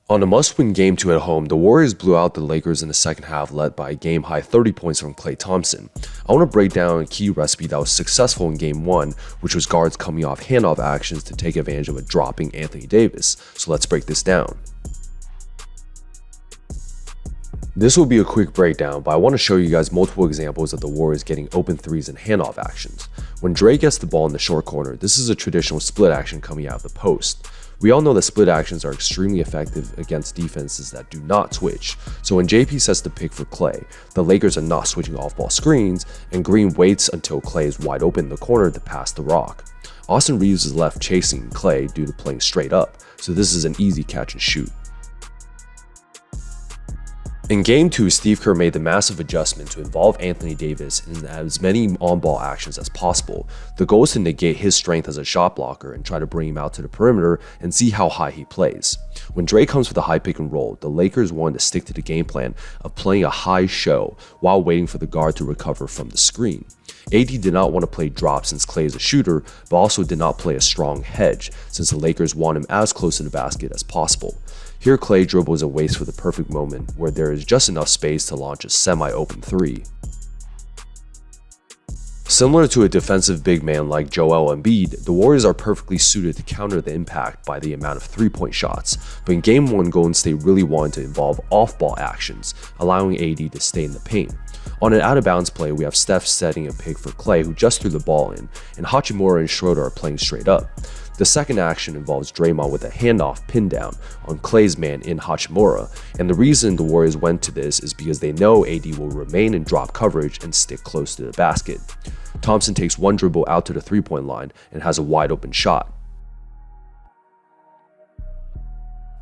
On a must-win Game 2 at home, the Warriors blew out the Lakers in the second half, led by a game-high 30 points from Klay Thompson. I want to break down a key recipe that was successful in Game 1, which was guards coming off handoff actions to take advantage of a dropping Anthony Davis. So let's break this down. This will be a quick breakdown, but I want to show you guys multiple examples of the Warriors getting open threes and handoff actions. When Dre gets the ball in the short corner, this is a traditional split action coming out of the post. We all know that split actions are extremely effective against defenses that do not switch. So when JP sets the pick for Klay, the Lakers are not switching off-ball screens, and Green waits until Klay is wide open in the corner to pass the rock. Austin Reeves is left chasing Klay due to playing straight up, so this is an easy catch and shoot. In Game 2, Steve Kerr made the massive adjustment to involve Anthony Davis in as many on-ball actions as possible. The goal is to negate his strength as a shot blocker and try to bring him out to the perimeter and see how high he plays. When Dre comes for the high pick and roll, the Lakers wanted to stick to the game plan of playing a high show while waiting for the guard to recover from the screen. AD did not want to play drop since Klay is a shooter, but also did not play a strong hedge since the Lakers want him as close to the basket as possible. Here Klay dribbles and waits for the perfect moment where there is just enough space to launch a semi-open three. Similar to a defensive big man like Joel Embiid, the Warriors are perfectly suited to counter the impact by the amount of three-point shots, but in Game 1 Golden State really wanted to involve off-ball actions, allowing AD to stay in the paint. On an out-of-bounds play, we have Steph setting a pick for Klay, who just threw the ball in, and Hachimura and Schroeder are playing straight up. The second action involves Draymond with a handoff pin down on Klay's man in Hachimura, and the reason the Warriors went to this is because they know AD will remain in drop coverage and stick close to the basket. Thompson takes one dribble out to the three-point line and has a wide open shot.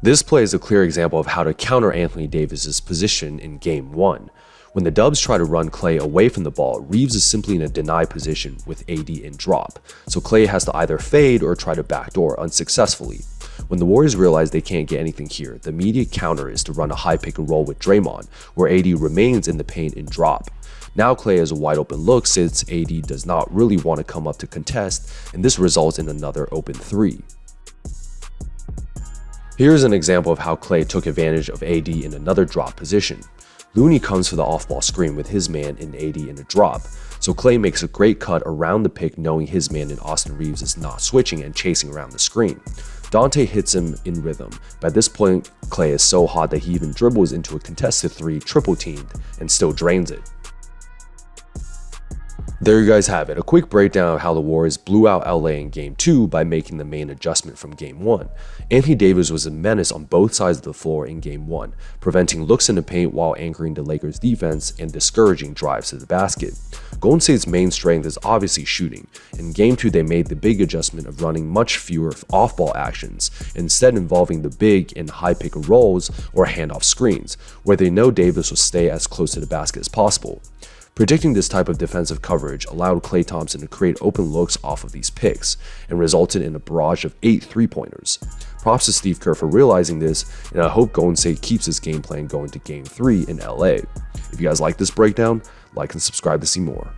This play is a clear example of how to counter Anthony Davis's position in Game 1. When the Dubs try to run Klay away from the ball, Reeves is simply in a deny position with AD in drop, so Klay has to either fade or try to backdoor unsuccessfully. When the Warriors realize they can't get anything here, the immediate counter is to run a high pick and roll with Draymond, where AD remains in the paint in drop. Now Klay has a wide open look since AD does not really want to come up to contest, and this results in another open three. Here's an example of how Klay took advantage of AD in another drop position. Looney comes for the off-ball screen with his man in AD in a drop, so Klay makes a great cut around the pick knowing his man in Austin Reeves is not switching and chasing around the screen. Dante hits him in rhythm, but at this point Klay is so hot that he even dribbles into a contested three triple teamed and still drains it. There you guys have it, a quick breakdown of how the Warriors blew out LA in Game 2 by making the main adjustment from Game 1. Anthony Davis was a menace on both sides of the floor in Game 1, preventing looks in the paint while anchoring the Lakers' defense and discouraging drives to the basket. Golden State's main strength is obviously shooting. In Game 2 they made the big adjustment of running much fewer off-ball actions, instead involving the big in high pick and rolls or handoff screens, where they know Davis will stay as close to the basket as possible. Predicting this type of defensive coverage allowed Klay Thompson to create open looks off of these picks and resulted in a barrage of 8 three-pointers. Props to Steve Kerr for realizing this, and I hope Golden State keeps this game plan going to Game 3 in LA. If you guys like this breakdown, like and subscribe to see more.